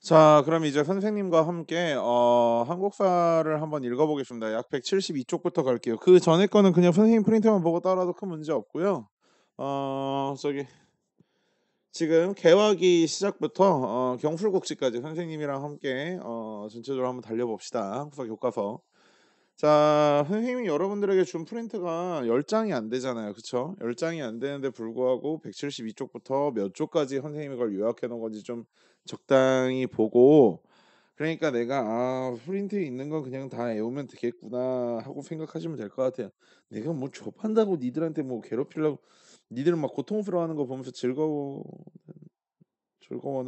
자, 그럼 이제 선생님과 함께 한국사를 한번 읽어보겠습니다. 약 172쪽부터 갈게요. 그 전에 거는 그냥 선생님 프린트만 보고 따라도 큰 문제 없고요. 저기 지금 개화기 시작부터 경술국지까지 선생님이랑 함께 전체적으로 한번 달려봅시다. 한국사 교과서. 자, 선생님이 여러분들에게 준 프린트가 10장이 안 되잖아요. 그쵸? 10장이 안 되는데 불구하고 172쪽부터 몇 쪽까지 선생님이 그걸 요약해 놓은 건지 좀 적당히 보고, 그러니까 내가 '아 프린트에 있는 건 그냥 다 외우면 되겠구나.' 하고 생각하시면 될 것 같아요. 내가 뭐 졸업한다고 니들한테 뭐 괴롭히려고, 니들은 막 고통스러워하는 거 보면서 즐거워는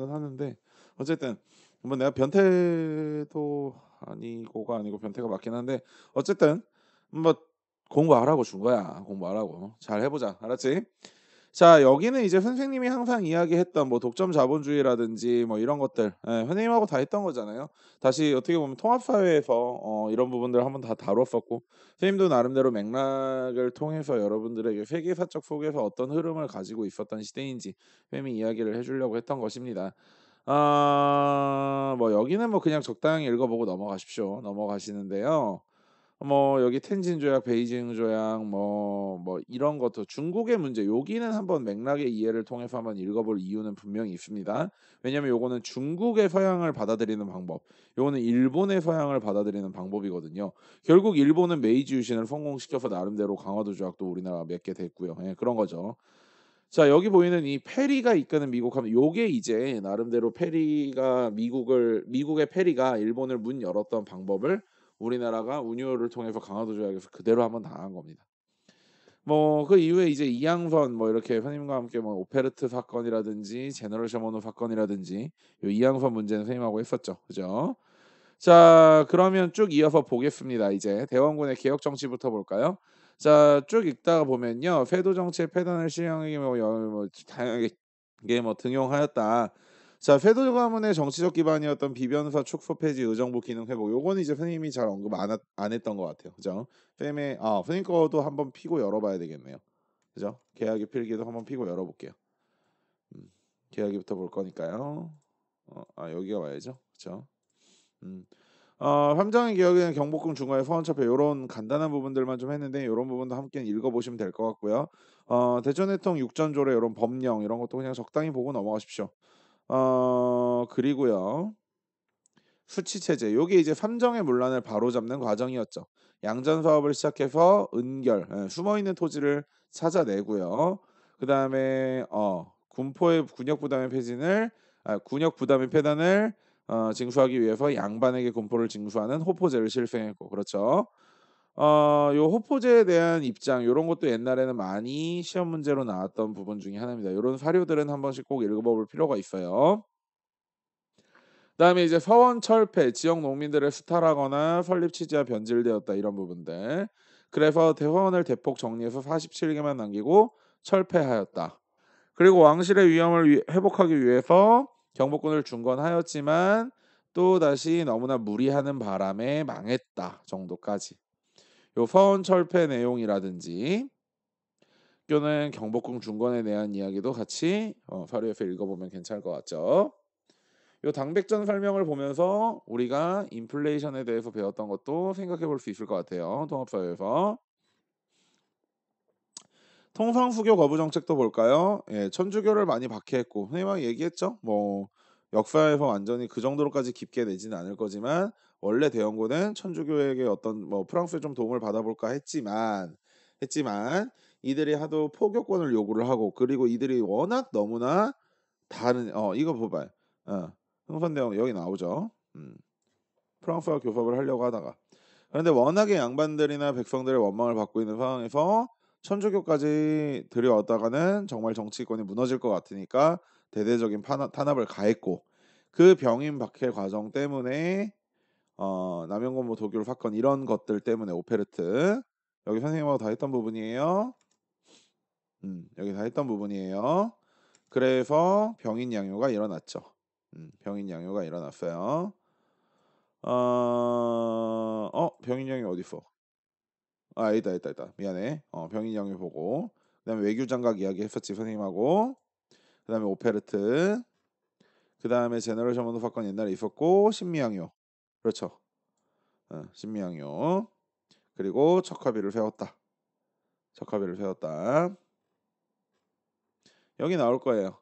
하는데, 어쨌든 뭐 내가 변태도 아니고가 아니고 변태가 맞긴 한데, 어쨌든 뭐 공부하라고 준 거야. 공부하라고. 잘 해 보자. 알았지? 자, 여기는 이제 선생님이 항상 이야기했던 뭐 독점 자본주의라든지 뭐 이런 것들, 선생님하고 다 했던 거잖아요. 다시 어떻게 보면 통합사회에서 이런 부분들을 한번 다 다뤘었고, 선생님도 나름대로 맥락을 통해서 여러분들에게 세계사적 속에서 어떤 흐름을 가지고 있었던 시대인지 선생님이 이야기를 해 주려고 했던 것입니다. 뭐 여기는 뭐 그냥 적당히 읽어보고 넘어가십시오. 넘어가시는데요. 뭐 여기 텐진 조약, 베이징 조약 뭐 이런 것도 중국의 문제, 여기는 한번 맥락의 이해를 통해서 한번 읽어볼 이유는 분명히 있습니다. 왜냐하면 요거는 중국의 서양을 받아들이는 방법, 요거는 일본의 서양을 받아들이는 방법이거든요. 결국 일본은 메이지 유신을 성공시켜서 나름대로 강화도 조약도 우리나라가 맺게 됐고요. 예, 그런 거죠. 자, 여기 보이는 이 페리가 이끄는 미국 하면 요게 이제 나름대로 페리가 미국의 페리가 일본을 문 열었던 방법을 우리나라가 운유를 통해서 강화도 조약에서 그대로 한번 당한 겁니다. 뭐 그 이후에 이제 이양선 뭐 이렇게 선생님과 함께 뭐 오페르트 사건이라든지 제너럴 셔먼호 사건이라든지 요 이양선 문제는 선생님하고 했었죠. 그죠? 자, 그러면 쭉 이어서 보겠습니다. 이제 대원군의 개혁 정치부터 볼까요? 자, 쭉 읽다가 보면요. 세도 정치의 폐단을 시행하기 뭐 다양하게 이게 뭐 등용하였다. 자, 세도 가문의 정치적 기반이었던 비변사 축소 폐지 의정부 기능 회복. 요거는 이제 선생님이 잘 언급 안 했던 것 같아요. 그죠? 선생님 거도 한번 피고 열어봐야 되겠네요. 그죠? 계약의 필기도 한번 피고 열어볼게요. 음, 계약이부터 볼 거니까요. 여기가 와야죠. 그죠? 음. 함정의 기억에는 경복궁 중과의 소환첩회 요런 간단한 부분들만 좀 했는데, 요런 부분도 함께 읽어보시면 될 것 같고요. 대전해통 육전조례 요런 법령 이런 것도 그냥 적당히 보고 넘어가십시오. 그리고요. 수치체제 요게 이제 삼정의 문란을 바로잡는 과정이었죠. 양전 사업을 시작해서 은결, 숨어있는 토지를 찾아내고요. 그다음에 군포의 군역 부담의 폐단을 징수하기 위해서 양반에게 군포를 징수하는 호포제를 실행했고, 그렇죠. 요 호포제에 대한 입장 요런 것도 옛날에는 많이 시험 문제로 나왔던 부분 중에 하나입니다. 요런 사료들은 한 번씩 꼭 읽어볼 필요가 있어요. 그다음에 이제 서원 철폐, 지역 농민들을 수탈하거나 설립 취지가 변질되었다 이런 부분들. 그래서 대원을 대폭 정리해서 47개만 남기고 철폐하였다. 그리고 왕실의 위엄을 회복하기 위해서 경복군을 중건하였지만 또다시 너무나 무리하는 바람에 망했다 정도까지. 요 서원 철폐 내용이라든지 또는 경복궁 중건에 대한 이야기도 같이 서류에서 읽어보면 괜찮을 것 같죠. 요 당백전 설명을 보면서 우리가 인플레이션에 대해서 배웠던 것도 생각해 볼 수 있을 것 같아요. 통합사회에서. 통상수교 거부 정책도 볼까요? 예, 천주교를 많이 박해했고 선생님이 얘기했죠. 뭐 역사에서 완전히 그 정도로까지 깊게 내지는 않을 거지만 원래 대원군은 천주교에게 어떤 뭐 프랑스에 좀 도움을 받아볼까 했지만 이들이 하도 포교권을 요구를 하고, 그리고 이들이 워낙 너무나 다른 이거 봐봐요. 흥선대원 여기 나오죠. 프랑스와 교섭을 하려고 하다가, 그런데 워낙에 양반들이나 백성들의 원망을 받고 있는 상황에서 천주교까지 들여왔다가는 정말 정치권이 무너질 것 같으니까 대대적인 탄압을 가했고, 그 병임 박해 과정 때문에 남영건모 도교를 사건 이런 것들 때문에 오페르트 여기 선생님하고 다 했던 부분이에요. 여기 다 했던 부분이에요. 그래서 병인 양요가 일어났죠. 병인 양요가 일어났어요. 병인형이 어딨어? 있다. 미안해. 병인형이 보고. 그다음에 외교장각 이야기 했었지 선생님하고. 그다음에 오페르트. 그다음에 제너레이션 문화사건 옛날에 있었고 신미양요. 그렇죠. 신미양요. 그리고 척화비를 세웠다. 척화비를 세웠다. 여기 나올 거예요.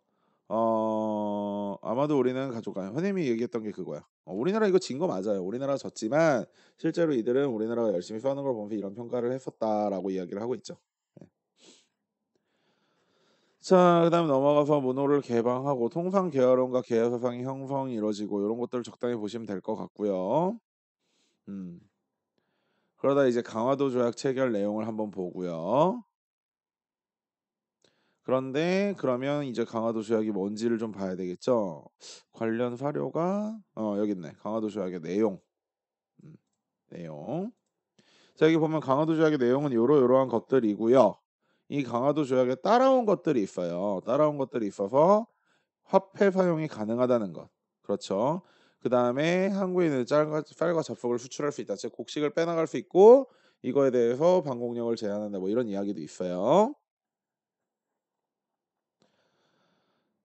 아마도 우리는 가져가요. 선생님이 얘기했던 게 그거야. 우리나라 이거 진 거 맞아요. 우리나라 졌지만 실제로 이들은 우리나라가 열심히 싸우는 걸 보면서 이런 평가를 했었다라고 이야기를 하고 있죠. 네. 자, 그다음에 넘어가서 문호를 개방하고 통상 계열원과 계열 사상의 형성이 이루어지고 이런 것들을 적당히 보시면 될 것 같고요. 음. 그러다 이제 강화도 조약 체결 내용을 한번 보고요. 그런데 그러면 이제 강화도 조약이 뭔지를 좀 봐야 되겠죠. 관련 사료가 여기 있네. 강화도 조약의 내용. 음, 내용. 자, 여기 보면 강화도 조약의 내용은 요러요러한 것들이고요. 이 강화도 조약에 따라온 것들이 있어요. 따라온 것들이 있어서 화폐 사용이 가능하다는 것. 그렇죠. 그 다음에 한국인은 쌀과 잡곡을 수출할 수 있다. 즉 곡식을 빼나갈 수 있고 이거에 대해서 방공력을 제한한다. 뭐 이런 이야기도 있어요.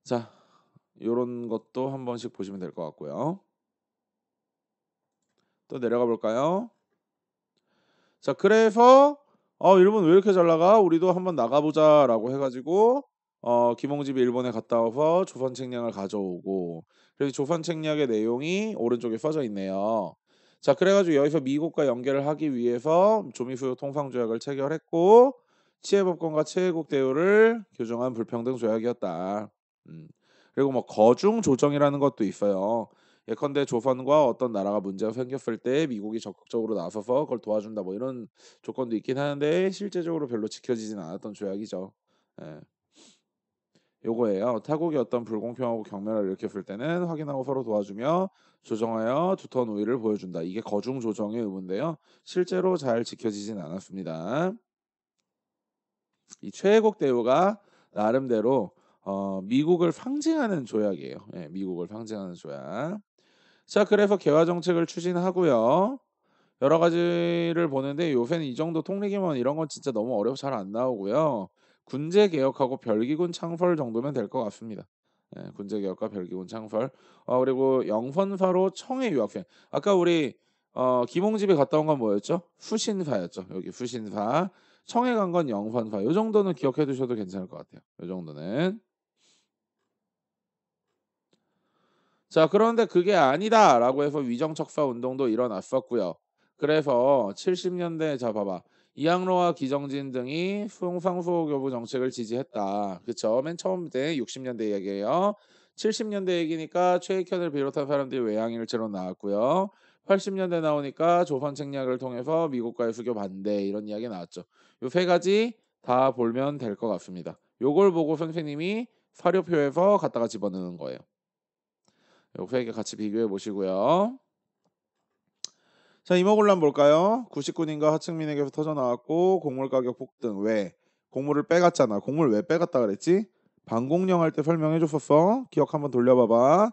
자, 요런 것도 한 번씩 보시면 될 것 같고요. 또 내려가 볼까요? 자, 그래서 일본 왜 이렇게 잘 나가? 우리도 한번 나가보자라고 해가지고 김홍집이 일본에 갔다 와서 조선 책량을 가져오고 그래서 조선 책략의 내용이 오른쪽에 써져 있네요. 자, 그래가지고 여기서 미국과 연결을 하기 위해서 조미수요 통상조약을 체결했고 치해법권과 치해국 대우를 규정한 불평등 조약이었다. 음. 그리고 뭐 거중 조정이라는 것도 있어요. 예컨대 조선과 어떤 나라가 문제가 생겼을 때 미국이 적극적으로 나서서 그걸 도와준다 뭐 이런 조건도 있긴 하는데 실제적으로 별로 지켜지진 않았던 조약이죠. 예. 요거예요. 타국이 어떤 불공평하고 경멸을 일으켰을 때는 확인하고 서로 도와주며 조정하여 두터운 우위를 보여준다. 이게 거중 조정의 의무인데요. 실제로 잘 지켜지진 않았습니다. 이 최애국 대우가 나름대로 미국을 상징하는 조약이에요. 예, 미국을 상징하는 조약. 자, 그래서 개화 정책을 추진하고요. 여러 가지를 보는데 요새는 이 정도 통리기만 이런 건 진짜 너무 어려워 잘 안 나오고요. 군제 개혁하고 별기군 창설 정도면 될 것 같습니다. 예, 군제 개혁과 별기군 창설. 그리고 영선사로 청해 유학생. 아까 우리 김홍집이 갔다 온 건 뭐였죠? 수신사였죠. 여기 수신사. 청해 간 건 영선사. 요 정도는 기억해 두셔도 괜찮을 것 같아요. 요 정도는. 자, 그런데 그게 아니다라고 해서 위정척사 운동도 일어났었고요. 그래서 70년대 자 봐봐. 이항로와 기정진 등이 수용상수호교부 정책을 지지했다. 그쵸? 맨 처음 때 60년대 얘기예요. 70년대 얘기니까 최익현을 비롯한 사람들이 외항일체로 나왔고요. 80년대 나오니까 조선 책략을 통해서 미국과의 수교 반대 이런 이야기 나왔죠. 요 세 가지 다 보면 될 것 같습니다. 요걸 보고 선생님이 사료표에서 갖다가 집어넣는 거예요. 요 세 개 같이 비교해 보시고요. 자, 이모곤란 볼까요? 99년과 하층민에게서 터져 나왔고 곡물 가격 폭등. 왜? 곡물을 빼갔잖아. 곡물 왜 빼갔다 그랬지? 방공령 할 때 설명해 줬었어. 기억 한번 돌려봐봐.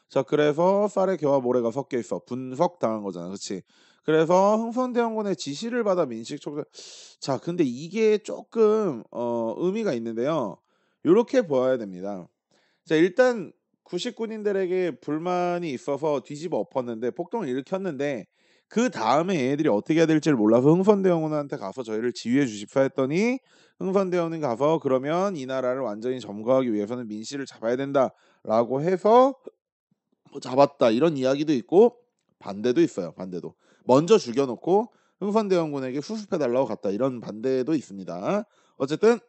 자, 그래서 쌀에 겨와 모래가 섞여 있어. 분석 당한 거잖아. 그렇지? 그래서 흥선대원군의 지시를 받아 민식 촉 자, 근데 이게 조금 의미가 있는데요. 요렇게 보아야 됩니다. 자, 일단 99인들에게 불만이 있어서 뒤집어 엎었는데 폭동을 일으켰는데 그 다음에 얘들이 어떻게 해야 될지를 몰라서 흥선대원군한테 가서 저희를 지휘해 주십사 했더니 흥선대원이 가서 그러면 이 나라를 완전히 점거하기 위해서는 민씨를 잡아야 된다라고 해서 뭐 잡았다 이런 이야기도 있고 반대도 있어요. 반대도 먼저 죽여놓고 흥선대원군에게 수습해달라고 갔다 이런 반대도 있습니다. 어쨌든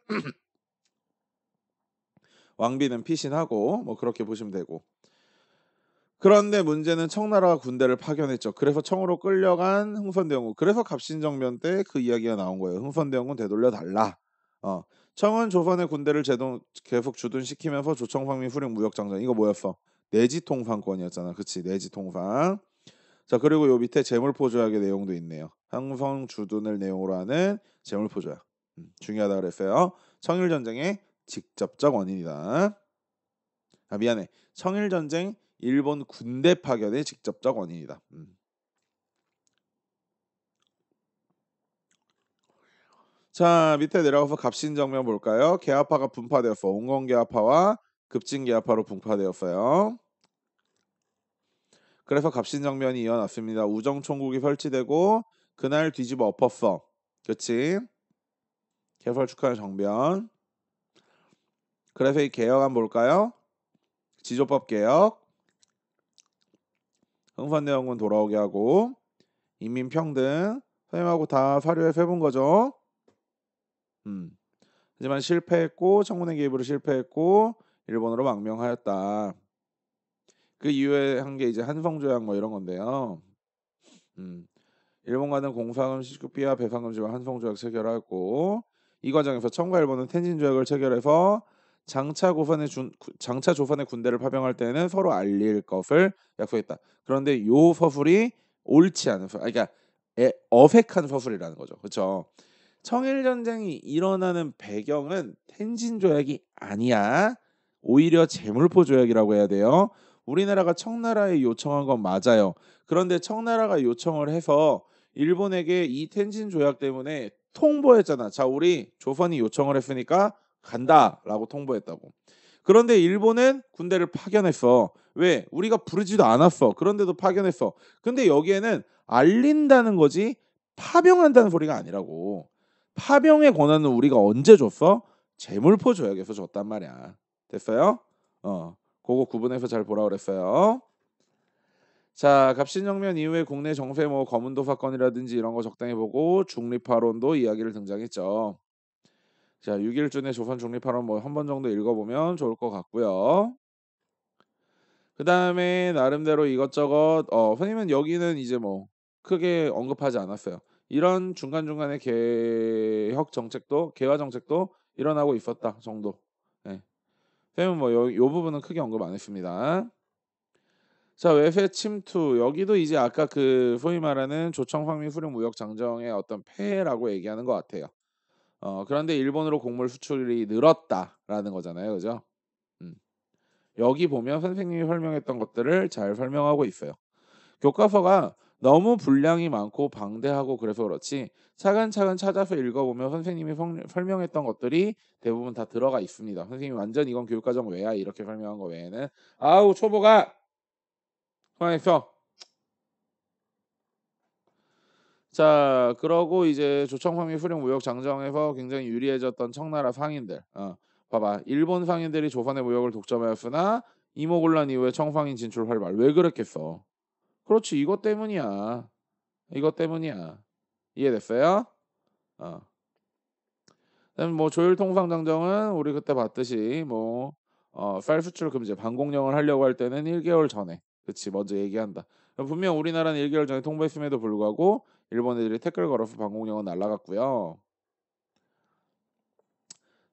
왕비는 피신하고 뭐 그렇게 보시면 되고 그런데 문제는 청나라가 군대를 파견했죠. 그래서 청으로 끌려간 흥선대원군. 그래서 갑신정변 때 그 이야기가 나온 거예요. 흥선대원군 되돌려 달라. 어. 청은 조선의 군대를 계속 주둔시키면서 조청상민 후령 무역장전. 이거 뭐였어? 내지통상권이었잖아. 그치? 내지통상. 자, 그리고 요 밑에 재물포조약의 내용도 있네요. 항성 주둔을 내용으로 하는 재물포조약. 중요하다 그랬어요. 청일전쟁의 직접적 원인이다. 아, 미안해. 청일전쟁 일본 군대 파견의 직접적 원인이다. 자, 밑에 내려가서 갑신정변 볼까요? 계하파가 분파되었어. 온건계하파와 급진계하파로 분파되었어요. 그래서 갑신정변이 이어났습니다. 우정총국이 설치되고 그날 뒤집어 엎었어. 그치? 개설 축하의 정변. 그래서 이 개혁안 뭘까요? 지조법 개혁. 흥선대원군 돌아오게 하고 인민평등 선임하고 다 사료에 세본 거죠. 하지만 실패했고 청문회 개입으로 실패했고 일본으로 망명하였다. 그 이후에 한 게 이제 한성조약 뭐 이런 건데요. 음, 일본과는 공사금 시급비와 배상금지와 한성조약 체결하였고 이 과정에서 청과 일본은 텐진조약을 체결해서 장차 조선의 군대를 파병할 때는 서로 알릴 것을 약속했다. 그런데 요 서술이 옳지 않은 그러니까 어색한 서술이라는 거죠. 그렇죠? 청일 전쟁이 일어나는 배경은 텐진 조약이 아니야. 오히려 제물포 조약이라고 해야 돼요. 우리나라가 청나라에 요청한 건 맞아요. 그런데 청나라가 요청을 해서 일본에게 이 텐진 조약 때문에 통보했잖아. 자, 우리 조선이 요청을 했으니까 간다라고 통보했다고. 그런데 일본은 군대를 파견했어. 왜? 우리가 부르지도 않았어. 그런데도 파견했어. 근데 여기에는 알린다는 거지 파병한다는 소리가 아니라고. 파병의 권한은 우리가 언제 줬어? 제물포 조약에서 줬단 말이야. 됐어요? 그거 구분해서 잘 보라 그랬어요. 자, 갑신정변 이후에 국내 정세 뭐 거문도 사건이라든지 이런 거 적당히 보고 중립파론도 이야기를 등장했죠. 자, 6.1준의 조선 중립파론 뭐 한 번 정도 읽어보면 좋을 것 같고요. 그 다음에 나름대로 이것저것 선생님은 여기는 이제 뭐 크게 언급하지 않았어요. 이런 중간중간에 개화 정책도 일어나고 있었다 정도. 네. 선생님은 뭐 요 부분은 크게 언급 안 했습니다. 자, 외세 침투 여기도 이제 아까 그 소위 말하는 조청 황미 수령 무역 장정의 어떤 폐해라고 얘기하는 것 같아요. 그런데 일본으로 곡물 수출이 늘었다라는 거잖아요, 그죠? 음. 여기 보면 선생님이 설명했던 것들을 잘 설명하고 있어요. 교과서가 너무 분량이 많고 방대하고 그래서 그렇지 차근차근 찾아서 읽어보면 선생님이 설명했던 것들이 대부분 다 들어가 있습니다. 선생님이 완전 이건 교육과정 외야 이렇게 설명한 거 외에는 아우 초보가 그만했어. 자, 그러고 이제 조청황미 수령 무역 장정에서 굉장히 유리해졌던 청나라 상인들. 봐봐. 일본 상인들이 조선의 무역을 독점하였으나 이모곤란 이후에 청상인 진출 활발. 왜 그랬겠어? 그렇지. 이것 때문이야. 이것 때문이야. 이해됐어요? 어. 그다음에 뭐 조율 통상 장정은 우리 그때 봤듯이 뭐 쌀 수출 금지 반공령을 하려고 할 때는 1개월 전에 그치 먼저 얘기한다. 분명 우리나라는 1개월 전에 통보했음에도 불구하고 일본 애들이 태클 걸어서 반공령은 날라갔고요.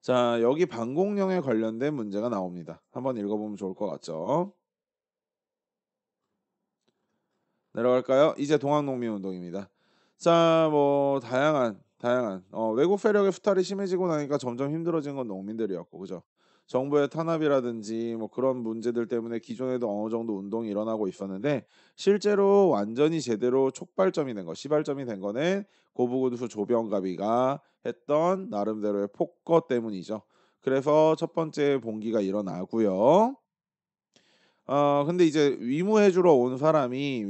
자, 여기 반공령에 관련된 문제가 나옵니다. 한번 읽어보면 좋을 것 같죠? 내려갈까요? 이제 동학농민운동입니다. 자, 뭐 다양한 외국 세력의 수탈이 심해지고 나니까 점점 힘들어진 건 농민들이었고, 그죠? 정부의 탄압이라든지 뭐 그런 문제들 때문에 기존에도 어느 정도 운동이 일어나고 있었는데 실제로 완전히 제대로 촉발점이 된 거, 시발점이 된 거는 고부군수 조병갑이가 했던 나름대로의 폭거 때문이죠. 그래서 첫 번째 봉기가 일어나고요. 근데 이제 위무해주러 온 사람이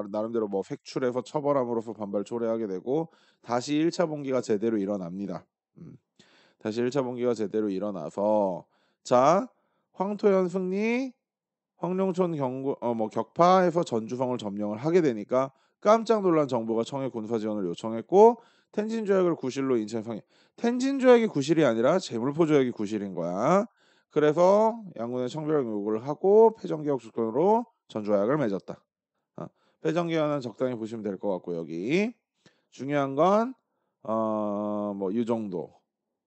나름대로 뭐 색출해서 처벌함으로써 반발 초래하게 되고 다시 1차 봉기가 제대로 일어납니다. 다시 1차 봉기가 제대로 일어나서 자, 황토현 승리, 황룡촌 격파해서 전주성을 점령을 하게 되니까 깜짝 놀란 정부가 청해 군사 지원을 요청했고 텐진 조약을 구실로 인천 상해. 텐진 조약이 구실이 아니라 제물포 조약이 구실인 거야. 그래서 양군의 청별 요구를 하고 패전개혁 조건으로 전조약을 맺었다. 어, 패전개혁은 적당히 보시면 될 것 같고 여기 중요한 건 뭐 이 정도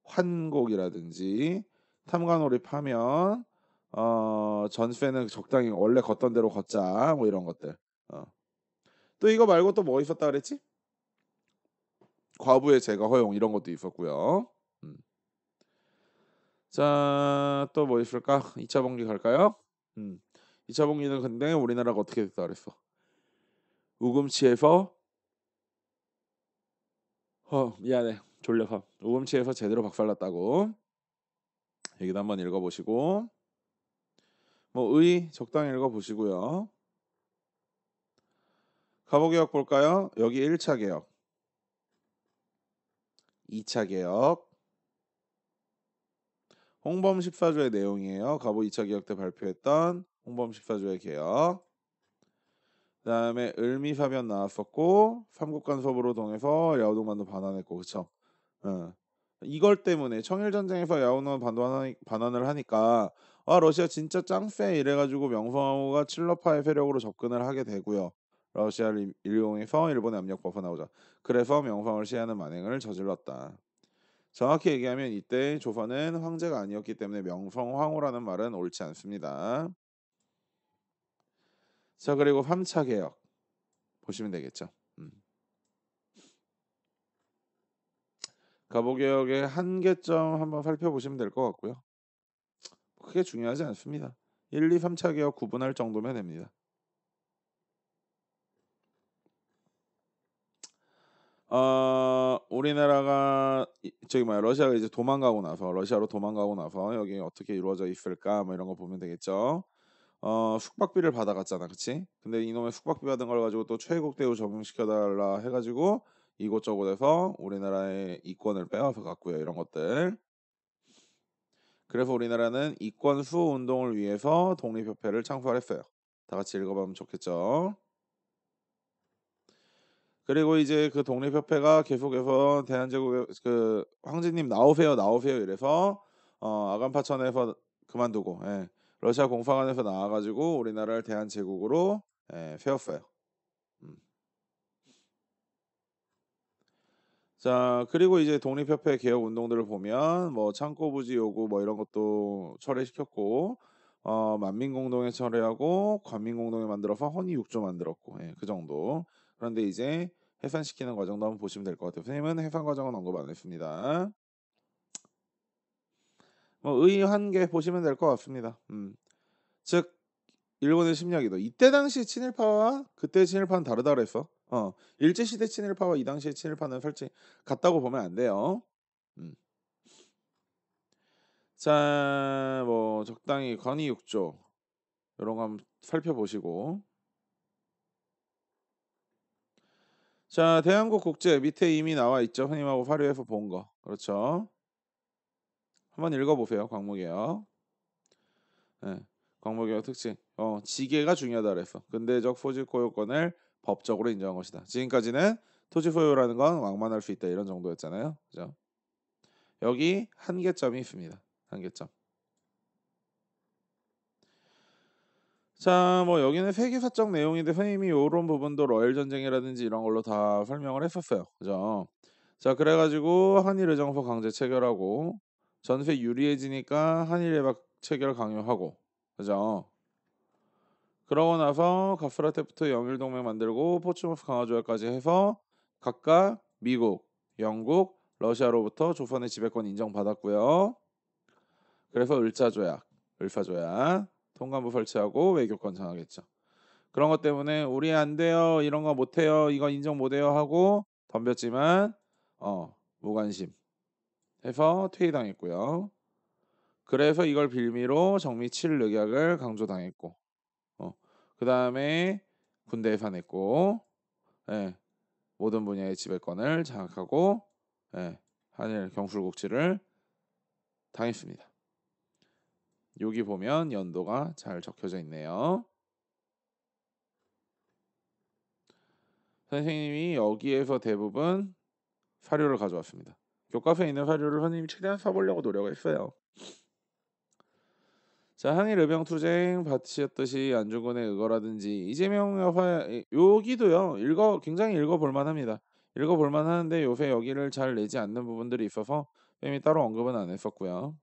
환곡이라든지 탐관오립하면 전세는 적당히 원래 걷던 대로 걷자 뭐 이런 것들. 어. 또 이거 말고 또 뭐 있었다 그랬지? 과부의 제거 허용 이런 것도 있었고요. 음. 자, 또 뭐 있을까? 2차 봉기 갈까요? 음. 2차 봉기는 근데 우리나라가 어떻게 됐다 그랬어? 우금치에서 미안해. 졸려서. 우금치에서 제대로 박살났다고. 여기도 한번 읽어보시고 뭐 의 적당히 읽어보시고요. 갑오 개혁 볼까요? 여기 1차 개혁, 2차 개혁, 홍범 14조의 내용이에요. 갑오 2차 개혁 때 발표했던 홍범 14조의 개혁. 그다음에 을미사변 나왔었고 삼국간섭으로 통해서 야오동반도 반환했고 그쵸? 어. 이걸 때문에 청일전쟁에서 야오는 반환을 하니까 아 러시아 진짜 짱세 이래가지고 명성황후가 칠러파의 세력으로 접근을 하게 되고요. 러시아를 이용해서 일본의 압력 벗어나오자. 그래서 명성을 시해하는 만행을 저질렀다. 정확히 얘기하면 이때 조선은 황제가 아니었기 때문에 명성황후라는 말은 옳지 않습니다. 자 그리고 3차 개혁 보시면 되겠죠. 음. 갑오개혁의 한계점 한번 살펴보시면 될 것 같고요. 크게 중요하지 않습니다. 1, 2, 3차 개혁 구분할 정도면 됩니다. 우리나라가 저기 뭐야 러시아가 이제 도망가고 나서 러시아로 도망가고 나서 여기 어떻게 이루어져 있을까 뭐 이런 거 보면 되겠죠. 숙박비를 받아갔잖아, 그치? 근데 이놈의 숙박비 받은 걸 가지고 또 최애국 대우 적용시켜달라 해가지고 이곳저곳에서 우리나라의 이권을 빼앗아 갔고요, 이런 것들. 그래서 우리나라는 이권 수호 운동을 위해서 독립협회를 창설했어요. 다 같이 읽어보면 좋겠죠. 그리고 이제 그 독립협회가 계속해서 대한제국의 그 황제님 나오세요 나오세요 이래서 아간파천에서 그만두고 예, 러시아 공사관에서 나와가지고 우리나라를 대한제국으로 예, 세웠어요. 음. 자 그리고 이제 독립협회 개혁 운동들을 보면 뭐 창고부지 요구 뭐 이런 것도 철회시켰고 만민공동회 철회하고 관민공동회 만들어서 헌의육조 만들었고 예, 그 정도. 그런데 이제 해산시키는 과정도 한번 보시면 될 것 같아요. 선생님은 해산 과정은 언급 안 했습니다. 뭐 의한계 보시면 될 것 같습니다. 즉 일본의 심리학이다. 이때 당시 친일파와 그때 친일파는 다르다 그랬어. 일제시대 친일파와 이 당시의 친일파는 솔직히 같다고 보면 안 돼요. 음. 자, 뭐 적당히 건의육조 이런 거 한번 살펴보시고 자, 대한국 국제 밑에 이미 나와 있죠. 선생님하고 화류에서 본 거. 그렇죠. 한번 읽어보세요. 광무개혁. 네. 광무개혁 특징. 지계가 중요하다 그랬어. 근대적 소지 소유권을 법적으로 인정한 것이다. 지금까지는 토지 소유라는 건 왕만할 수 있다 이런 정도였잖아요. 그죠? 여기 한계점이 있습니다. 한계점. 자, 뭐 여기는 세계사적 내용인데 선생님이 이런 부분도 러일 전쟁이라든지 이런 걸로 다 설명을 했었어요. 그죠? 자, 그래가지고 한일 의정서 강제 체결하고 전세 유리해지니까 한일 예박 체결 강요하고 그죠? 그러고 나서 가스라테프트 영일 동맹 만들고 포츠모스 강화 조약까지 해서 각각 미국, 영국, 러시아로부터 조선의 지배권 인정받았고요. 그래서 을자 조약, 을사 조약 통관부 설치하고 외교권 장악했죠. 그런 것 때문에 우리 안 돼요, 이런 거 못 해요, 이거 인정 못 해요 하고 덤볐지만 무관심 해서 퇴위당했고요. 그래서 이걸 빌미로 정미 7늑약을 강조당했고 그 다음에 군대 해산했고 예, 모든 분야의 지배권을 장악하고 예, 한일 경술국지를 당했습니다. 여기 보면 연도가 잘 적혀져 있네요. 선생님이 여기에서 대부분 사료를 가져왔습니다. 교과서에 있는 사료를 선생님이 최대한 써보려고 노력했어요. 자, 한일 의병투쟁 받으셨듯이 안중근의 의거라든지 이재명 여사 여기도요 굉장히 읽어볼 만합니다. 읽어볼 만하는데 요새 여기를 잘 내지 않는 부분들이 있어서 쌤이 따로 언급은 안 했었고요.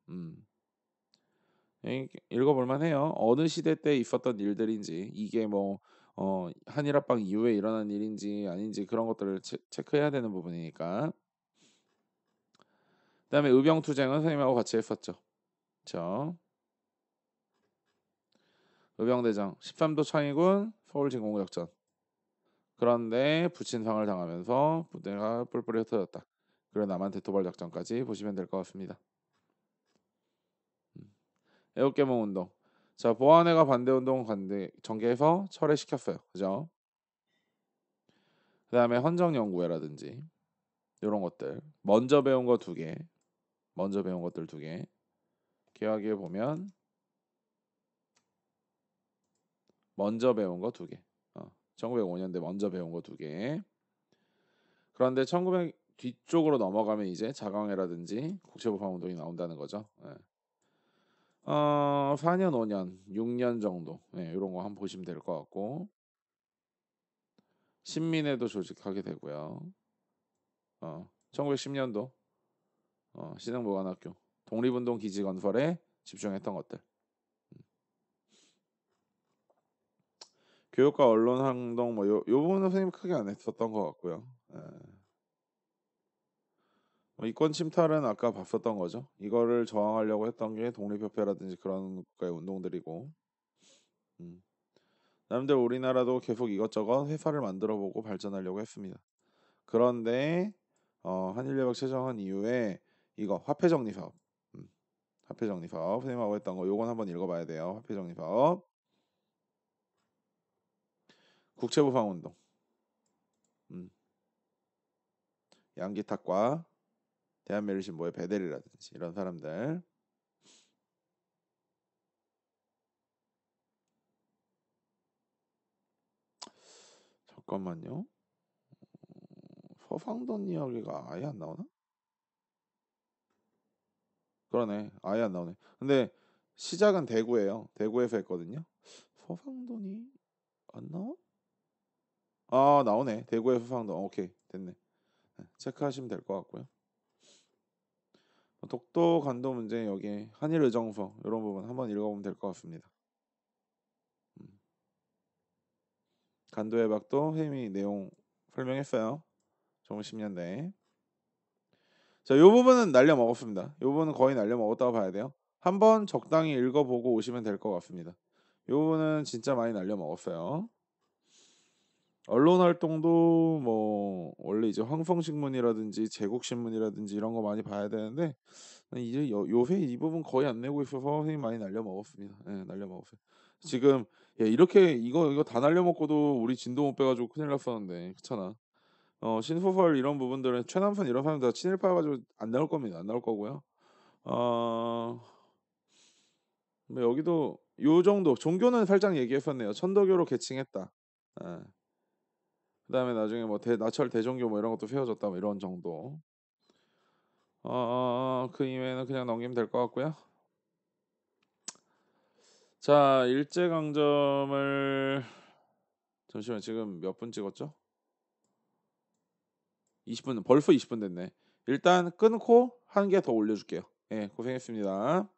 읽어볼 만해요. 어느 시대 때 있었던 일들인지 이게 뭐 한일합방 이후에 일어난 일인지 아닌지 그런 것들을 체크해야 되는 부분이니까. 그다음에 의병투쟁은 선생님하고 같이 했었죠. 그렇죠. 의병대장 13도 창의군 서울진공작전. 그런데 부친상을 당하면서 부대가 뿔뿔이 흩어졌다. 그리고 남한테 도발작전까지 보시면 될 것 같습니다. 애국개몽운동. 자, 보안회가 반대운동 전개해서 철회시켰어요. 그죠? 그다음에 헌정연구회라든지 요런 것들. 먼저 배운 거 2개. 먼저 배운 것들 2개. 계약에 보면 먼저 배운 거 2개. 1905년대 먼저 배운 거 2개. 그런데 1900 뒤쪽으로 넘어가면 이제 자강회라든지 국제법화 운동이 나온다는 거죠. 예. 4년, 5년, 6년 정도. 예, 요런 거 한번 보시면 될 것 같고. 신민회도 조직하게 되고요. 1910년도 신흥보관학교 독립운동 기지 건설에 집중했던 것들. 교육과 언론 활동 요 부분은 선생님 크게 안 했었던 것 같고요. 예. 이권 침탈은 아까 봤었던 거죠. 이거를 저항하려고 했던 게 독립협회라든지 그런 국가의 운동들이고. 음. 나름대로 우리나라도 계속 이것저것 회사를 만들어보고 발전하려고 했습니다. 그런데 한일협약 체정한 이후에 이거 화폐정리사업, 화폐정리사업 선생님하고 했던 거 요건 한번 읽어봐야 돼요. 화폐정리사업, 국채부방운동, 음, 양기탁과 대한메르신보의 베델이라든지 이런 사람들. 잠깐만요. 서상돈 이야기가 아예 안 나오나? 그러네. 아예 안 나오네. 근데 시작은 대구예요. 대구에서 했거든요. 서상돈이 안 나와? 나오네. 대구의 서상돈. 오케이. 됐네. 네, 체크하시면 될 것 같고요. 독도 간도 문제 여기 한일 의정서 이런 부분 한번 읽어보면 될 것 같습니다. 간도 해박도 회의 내용 설명했어요. 2010년대. 자, 요 부분은 날려 먹었습니다. 요 부분은 거의 날려 먹었다고 봐야 돼요. 한번 적당히 읽어보고 오시면 될 것 같습니다. 요 부분은 진짜 많이 날려 먹었어요. 언론 활동도 뭐 원래 이제 황성신문이라든지 제국신문이라든지 이런 거 많이 봐야 되는데 이제 요새 이 부분 거의 안 내고 있어서 선생님 많이 날려 먹었습니다. 예, 날려 먹었어요. 지금 이렇게 이거 다 날려 먹고도 우리 진도 못 빼가지고 큰일 났었는데 그렇잖아. 신소설 이런 부분들은 최남선 이런 사람들 다 친일파 가지고 안 나올 겁니다. 안 나올 거고요. 어, 뭐 여기도 요 정도 종교는 살짝 얘기했었네요. 천도교로 개칭했다. 예. 그다음에 나중에 뭐 나철 대종교 뭐 이런 것도 세워졌다 뭐 이런 정도. 그 이외에는 그냥 넘기면 될 것 같고요. 자, 일제강점을 잠시만 지금 몇 분 찍었죠? 20분 벌써 20분 됐네. 일단 끊고 한 개 더 올려줄게요. 예, 고생했습니다.